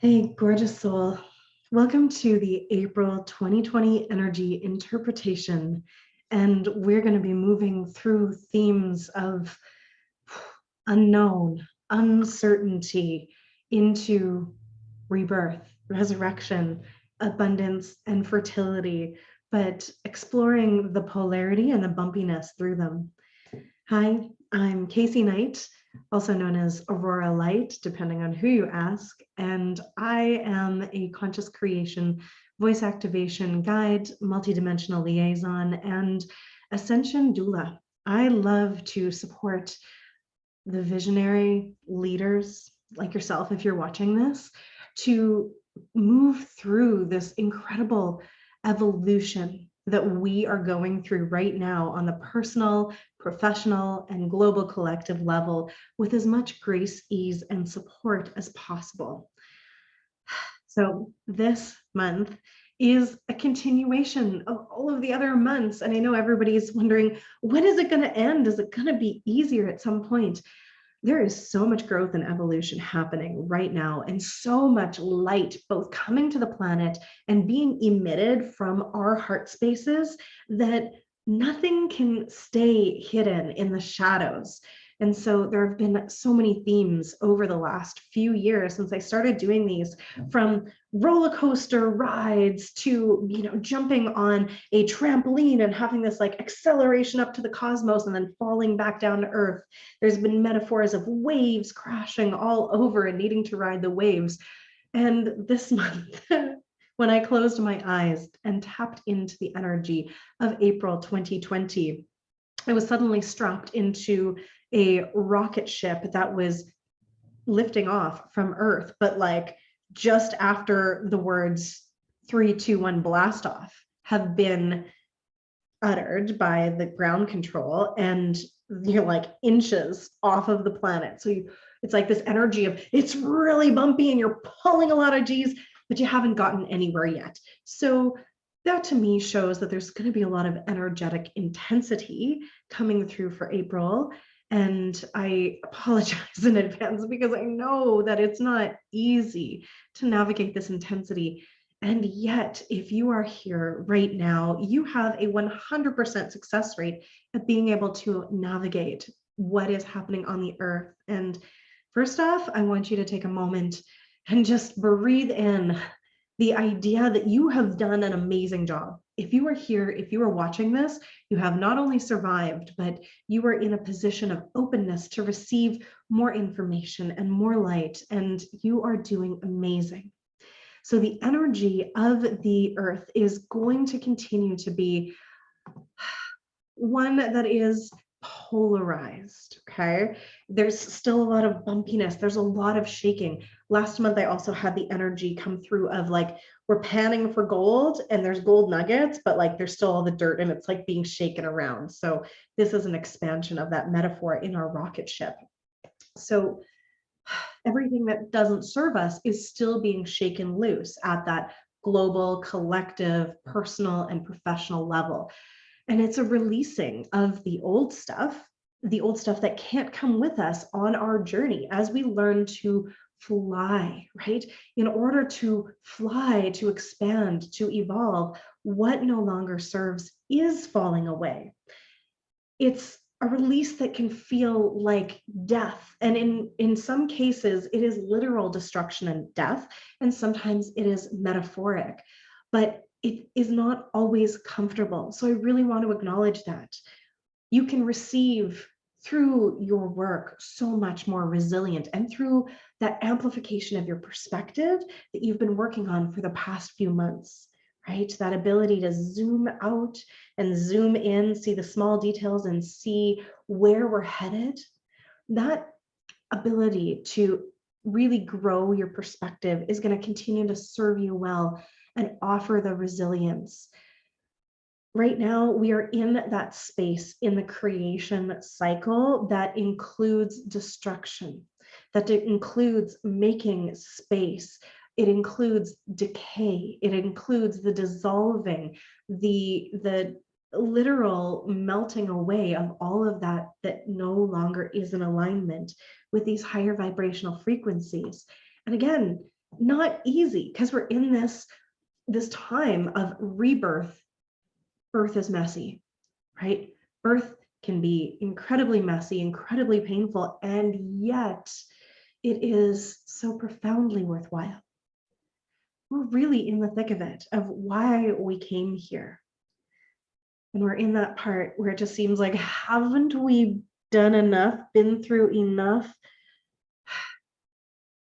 Hey, gorgeous soul. Welcome to the April 2020 energy interpretation. And we're going to be moving through themes of unknown, uncertainty into rebirth, resurrection, abundance, and fertility, but exploring the polarity and the bumpiness through them. Hi, I'm Casey Knight, also known as Aurora Light, depending on who you ask, and I am a conscious creation, voice activation guide, multidimensional liaison, and ascension doula. I love to support the visionary leaders like yourself, if you're watching this, to move through this incredible evolution that we are going through right now on the personal, professional, and global collective level with as much grace, ease, and support as possible. So this month is a continuation of all of the other months. And I know everybody's wondering, when is it going to end? Is it going to be easier at some point? There is so much growth and evolution happening right now, and so much light both coming to the planet and being emitted from our heart spaces that nothing can stay hidden in the shadows. And so there have been so many themes over the last few years since I started doing these, from roller coaster rides to, jumping on a trampoline and having this like acceleration up to the cosmos and then falling back down to earth. There's been metaphors of waves crashing all over and needing to ride the waves. And this month, when I closed my eyes and tapped into the energy of April 2020, I was suddenly strapped into a rocket ship that was lifting off from Earth, but like just after the words 3, 2, 1 blast off have been uttered by the ground control, and you're like inches off of the planet. So it's like this energy of it's really bumpy and you're pulling a lot of G's, but you haven't gotten anywhere yet. So that to me shows that there's going to be a lot of energetic intensity coming through for April. And I apologize in advance because I know that it's not easy to navigate this intensity. And yet, if you are here right now, you have a 100% success rate at being able to navigate what is happening on the earth. And first off, I want you to take a moment and just breathe in the idea that you have done an amazing job. If you are here, if you are watching this, you have not only survived, but you are in a position of openness to receive more information and more light, and you are doing amazing. So the energy of the earth is going to continue to be one that is polarized, okay? There's still a lot of bumpiness. There's a lot of shaking. Last month, I also had the energy come through of like, we're panning for gold and there's gold nuggets, but like there's still all the dirt and it's like being shaken around. So this is an expansion of that metaphor in our rocket ship. So everything that doesn't serve us is still being shaken loose at that global, collective, personal, and professional level. And it's a releasing of the old stuff that can't come with us on our journey as we learn to fly, right? In order to fly, to expand, to evolve, what no longer serves is falling away. It's a release that can feel like death. And in some cases, it is literal destruction and death. And sometimes it is metaphoric. But it is not always comfortable. So I really want to acknowledge that. You can receive through your work so much more resilient, and through that amplification of your perspective that you've been working on for the past few months, right? That ability to zoom out and zoom in, see the small details and see where we're headed. That ability to really grow your perspective is going to continue to serve you well and offer the resilience. Right now, we are in that space in the creation cycle that includes destruction, that it includes making space, it includes decay, it includes the dissolving, the literal melting away of all of that no longer is in alignment with these higher vibrational frequencies. And again, not easy because we're in this time of rebirth. Birth is messy, right? Birth can be incredibly messy, incredibly painful, and yet it is so profoundly worthwhile. We're really in the thick of it, of why we came here. And we're in that part where it just seems like, haven't we done enough, been through enough?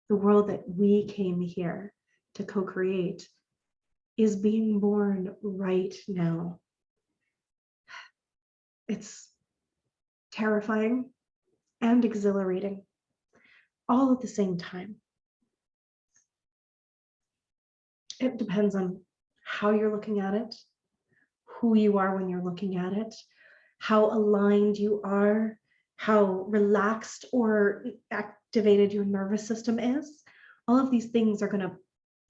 The world that we came here to co-create is being born right now. It's terrifying and exhilarating all at the same time. It depends on how you're looking at it, who you are when you're looking at it, how aligned you are, how relaxed or activated your nervous system is. All of these things are going to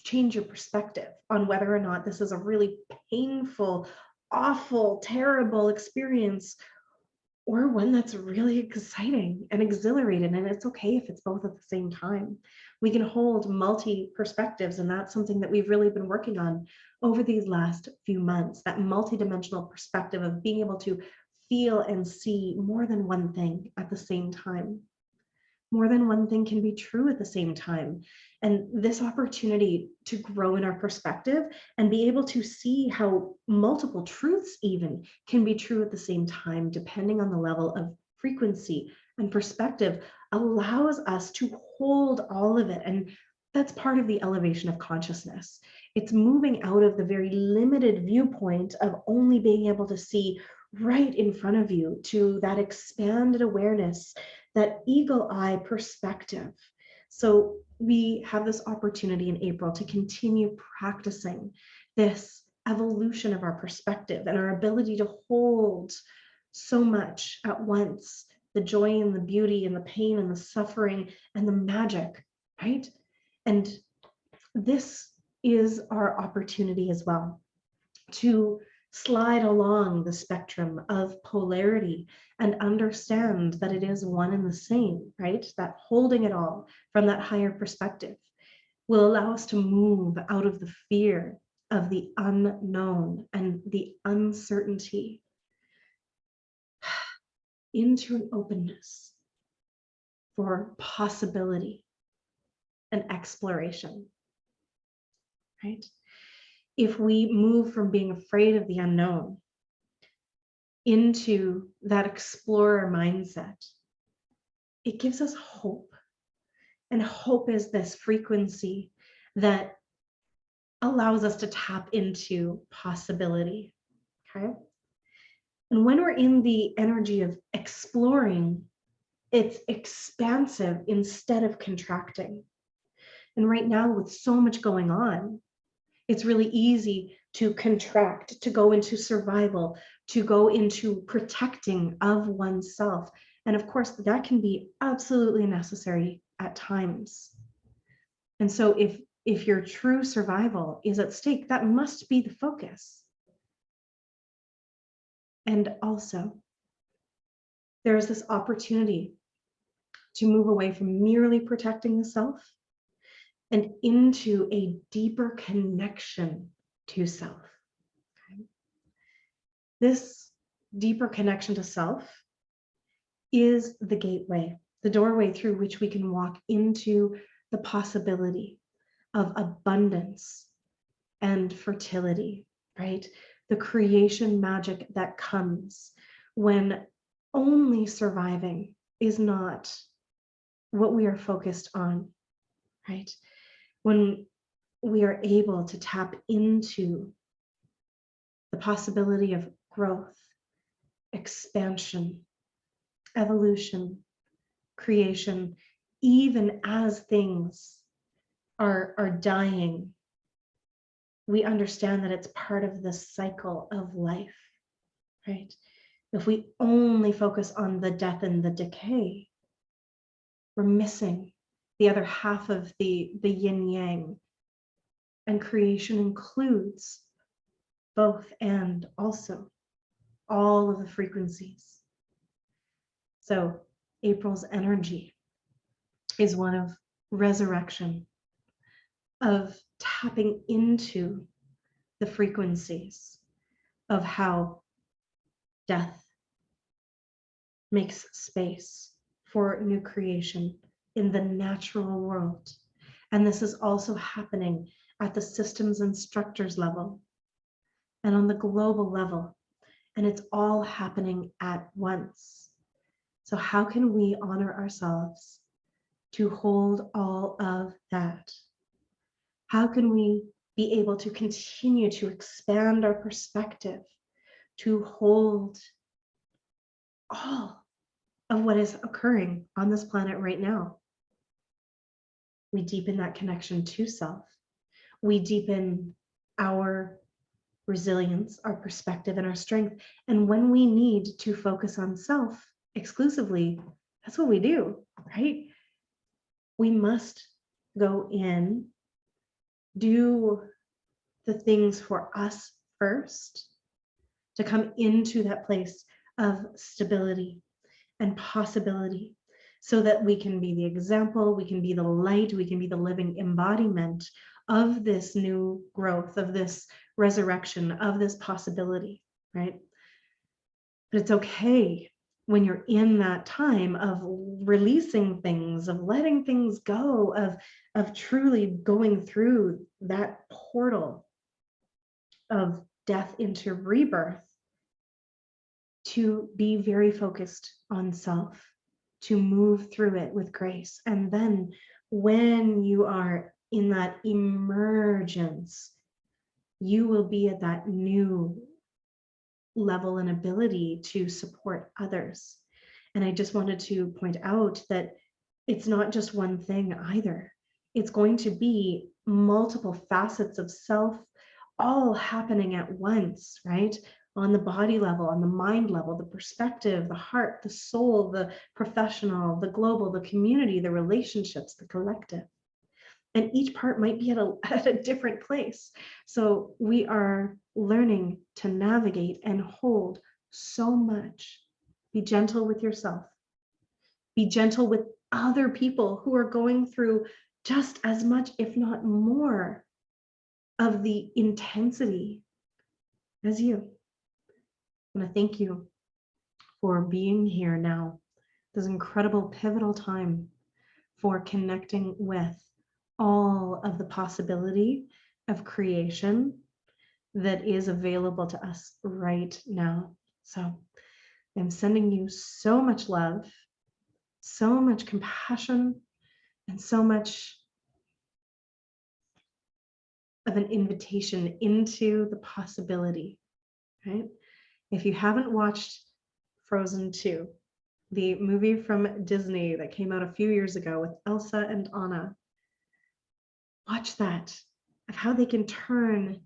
change your perspective on whether or not this is a really painful, awful, terrible experience, or one that's really exciting and exhilarating. And it's okay if it's both at the same time. We can hold multi perspectives, and that's something that we've really been working on over these last few months, that multidimensional perspective of being able to feel and see more than one thing at the same time. More than one thing can be true at the same time. And this opportunity to grow in our perspective and be able to see how multiple truths even can be true at the same time, depending on the level of frequency and perspective, allows us to hold all of it. And that's part of the elevation of consciousness. It's moving out of the very limited viewpoint of only being able to see right in front of you to that expanded awareness, that eagle eye perspective. So we have this opportunity in April to continue practicing this evolution of our perspective and our ability to hold so much at once, the joy and the beauty and the pain and the suffering and the magic, right? And this is our opportunity as well to slide along the spectrum of polarity and understand that it is one and the same, right? That holding it all from that higher perspective will allow us to move out of the fear of the unknown and the uncertainty into an openness for possibility and exploration, right? If we move from being afraid of the unknown into that explorer mindset, it gives us hope. And hope is this frequency that allows us to tap into possibility, okay? And when we're in the energy of exploring, it's expansive instead of contracting. And right now, with so much going on, it's really easy to contract, to go into survival, to go into protecting of oneself. And of course, that can be absolutely necessary at times. And so if your true survival is at stake, that must be the focus. And also, there's this opportunity to move away from merely protecting the self and into a deeper connection to self. Okay? This deeper connection to self is the gateway, the doorway through which we can walk into the possibility of abundance and fertility, right? The creation magic that comes when only surviving is not what we are focused on, right? When we are able to tap into the possibility of growth, expansion, evolution, creation, even as things are dying, we understand that it's part of the cycle of life, right? If we only focus on the death and the decay, we're missing the other half of the yin yang. And creation includes both and also all of the frequencies. So April's energy is one of resurrection, of tapping into the frequencies of how death makes space for new creation in the natural world. And this is also happening at the systems and structures level and on the global level. And it's all happening at once. So how can we honor ourselves to hold all of that? How can we be able to continue to expand our perspective, to hold all of what is occurring on this planet right now? We deepen that connection to self. We deepen our resilience, our perspective, and our strength. And when we need to focus on self exclusively, that's what we do, right? We must go in, do the things for us first to come into that place of stability and possibility, so that we can be the example, we can be the light, we can be the living embodiment of this new growth, of this resurrection, of this possibility, right? But it's okay when you're in that time of releasing things, of letting things go, of truly going through that portal of death into rebirth, to be very focused on self, to move through it with grace. And then when you are in that emergence, you will be at that new level and ability to support others. And I just wanted to point out that it's not just one thing either. It's going to be multiple facets of self all happening at once, right? On the body level, on the mind level, the perspective, the heart, the soul, the professional, the global, the community, the relationships, the collective. And each part might be at a different place. So we are learning to navigate and hold so much. Be gentle with yourself. Be gentle with other people who are going through just as much, if not more, of the intensity as you. I want to thank you for being here now. This incredible pivotal time for connecting with all of the possibility of creation that is available to us right now. So I'm sending you so much love, so much compassion, and so much of an invitation into the possibility, right? If you haven't watched Frozen 2, the movie from Disney that came out a few years ago with Elsa and Anna, watch that, of how they can turn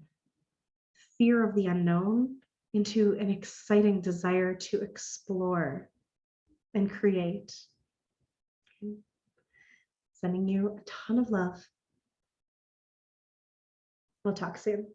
fear of the unknown into an exciting desire to explore and create. Okay. Sending you a ton of love. We'll talk soon.